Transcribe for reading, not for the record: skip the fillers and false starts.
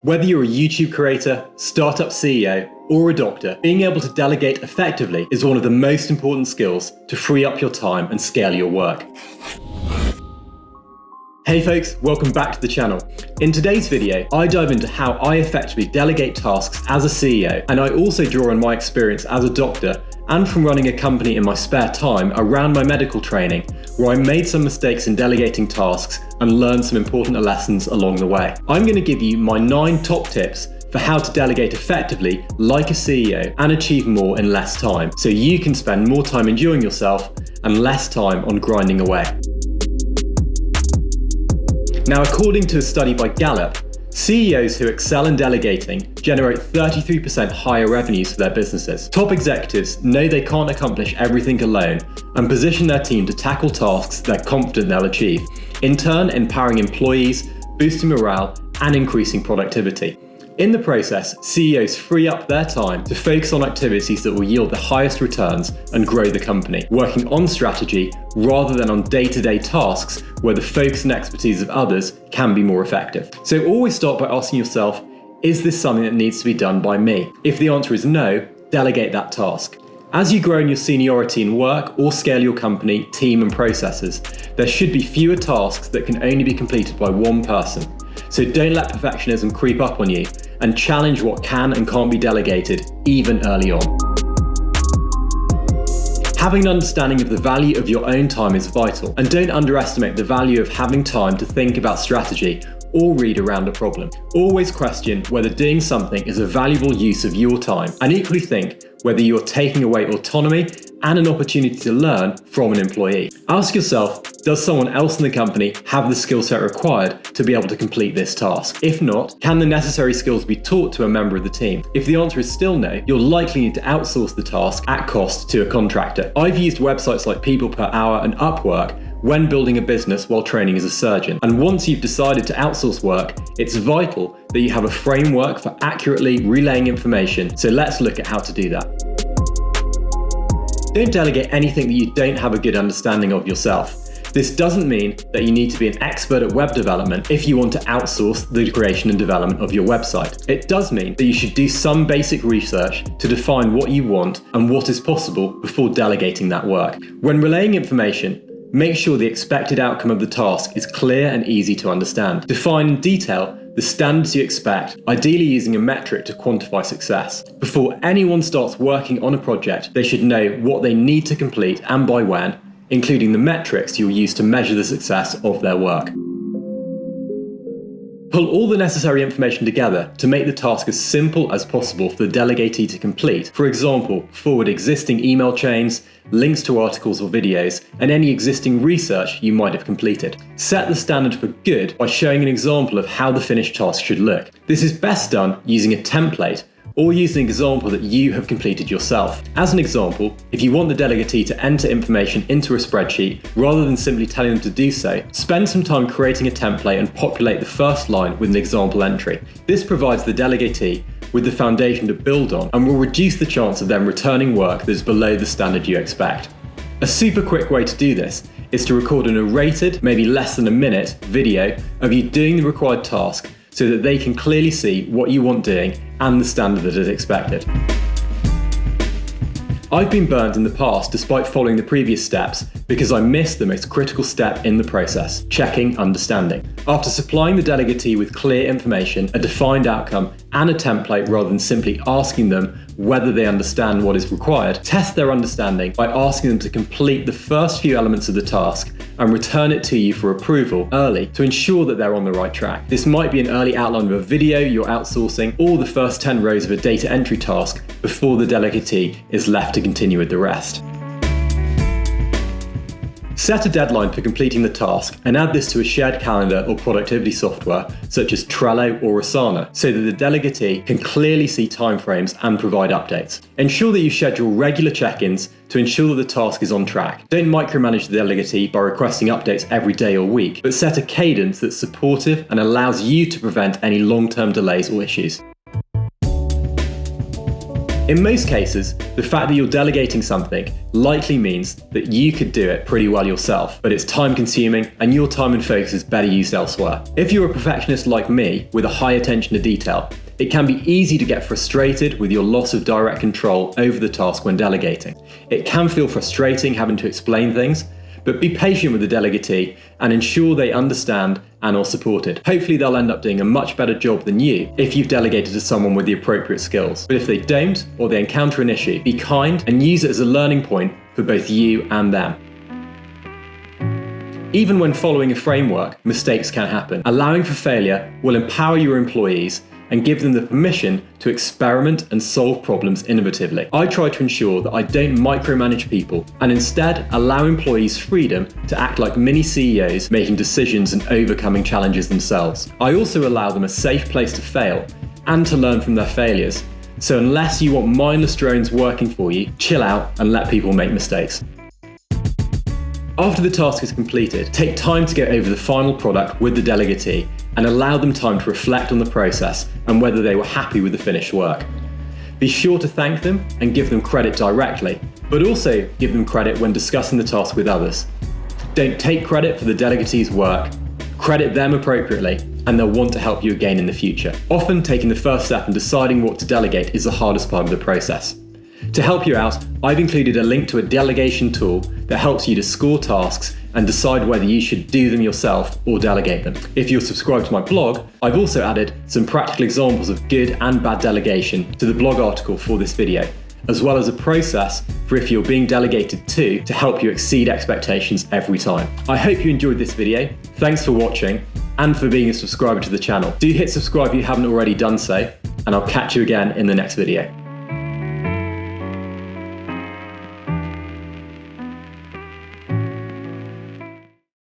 Whether you're a YouTube creator, startup CEO, or a doctor, being able to delegate effectively is one of the most important skills to free up your time and scale your work. Hey folks, welcome back to the channel. In today's video, I dive into how I effectively delegate tasks as a CEO, and I also draw on my experience as a doctor and from running a company in my spare time around my medical training, where I made some mistakes in delegating tasks and learned some important lessons along the way. I'm going to give you my 9 top tips for how to delegate effectively like a CEO and achieve more in less time, so you can spend more time enjoying yourself and less time on grinding away. Now, according to a study by Gallup, CEOs who excel in delegating generate 33% higher revenues for their businesses. Top executives know they can't accomplish everything alone and position their team to tackle tasks they're confident they'll achieve, in turn empowering employees, boosting morale, and increasing productivity. In the process, CEOs free up their time to focus on activities that will yield the highest returns and grow the company, working on strategy rather than on day-to-day tasks where the focus and expertise of others can be more effective. So always start by asking yourself, is this something that needs to be done by me? If the answer is no, delegate that task. As you grow in your seniority in work or scale your company, team and processes, there should be fewer tasks that can only be completed by one person. So don't let perfectionism creep up on you and challenge what can and can't be delegated even early on. Having an understanding of the value of your own time is vital, and don't underestimate the value of having time to think about strategy or read around a problem. Always question whether doing something is a valuable use of your time, and equally think whether you're taking away autonomy and an opportunity to learn from an employee. Ask yourself, does someone else in the company have the skill set required to be able to complete this task? If not, can the necessary skills be taught to a member of the team? If the answer is still no, you'll likely need to outsource the task at cost to a contractor. I've used websites like People Per Hour and Upwork when building a business while training as a surgeon. And once you've decided to outsource work, it's vital that you have a framework for accurately relaying information. So let's look at how to do that. Don't delegate anything that you don't have a good understanding of yourself. This doesn't mean that you need to be an expert at web development if you want to outsource the creation and development of your website. It does mean that you should do some basic research to define what you want and what is possible before delegating that work. When relaying information, make sure the expected outcome of the task is clear and easy to understand. Define in detail the standards you expect, ideally using a metric to quantify success. Before anyone starts working on a project, they should know what they need to complete and by when, including the metrics you'll use to measure the success of their work. Pull all the necessary information together to make the task as simple as possible for the delegatee to complete. For example, forward existing email chains, links to articles or videos, and any existing research you might have completed. Set the standard for good by showing an example of how the finished task should look. This is best done using a template or using an example that you have completed yourself. As an example, if you want the delegatee to enter information into a spreadsheet rather than simply telling them to do so, spend some time creating a template and populate the first line with an example entry. This provides the delegatee with the foundation to build on and will reduce the chance of them returning work that is below the standard you expect. A super quick way to do this is to record a narrated, maybe less than a minute, video of you doing the required task so that they can clearly see what you want doing and the standard that is expected. I've been burned in the past despite following the previous steps because I missed the most critical step in the process, checking understanding. After supplying the delegatee with clear information, a defined outcome, and a template rather than simply asking them whether they understand what is required, test their understanding by asking them to complete the first few elements of the task and return it to you for approval early to ensure that they're on the right track. This might be an early outline of a video you're outsourcing or the first 10 rows of a data entry task before the delegatee is left to continue with the rest. Set a deadline for completing the task and add this to a shared calendar or productivity software such as Trello or Asana so that the delegatee can clearly see timeframes and provide updates. Ensure that you schedule regular check-ins to ensure that the task is on track. Don't micromanage the delegatee by requesting updates every day or week, but set a cadence that's supportive and allows you to prevent any long-term delays or issues. In most cases, the fact that you're delegating something likely means that you could do it pretty well yourself, but it's time consuming and your time and focus is better used elsewhere. If you're a perfectionist like me with a high attention to detail, it can be easy to get frustrated with your loss of direct control over the task when delegating. It can feel frustrating having to explain things, but be patient with the delegatee and ensure they understand and are supported. Hopefully they'll end up doing a much better job than you if you've delegated to someone with the appropriate skills. But if they don't, or they encounter an issue, be kind and use it as a learning point for both you and them. Even when following a framework, mistakes can happen. Allowing for failure will empower your employees and give them the permission to experiment and solve problems innovatively. I try to ensure that I don't micromanage people and instead allow employees freedom to act like mini CEOs, making decisions and overcoming challenges themselves. I also allow them a safe place to fail and to learn from their failures. So unless you want mindless drones working for you, chill out and let people make mistakes. After the task is completed, take time to go over the final product with the delegatee and allow them time to reflect on the process and whether they were happy with the finished work. Be sure to thank them and give them credit directly, but also give them credit when discussing the task with others. Don't take credit for the delegatee's work, credit them appropriately, and they'll want to help you again in the future. Often taking the first step and deciding what to delegate is the hardest part of the process. To help you out, I've included a link to a delegation tool that helps you to score tasks and decide whether you should do them yourself or delegate them. If you're subscribed to my blog, I've also added some practical examples of good and bad delegation to the blog article for this video, as well as a process for if you're being delegated to help you exceed expectations every time. I hope you enjoyed this video. Thanks for watching and for being a subscriber to the channel. Do hit subscribe if you haven't already done so, and I'll catch you again in the next video.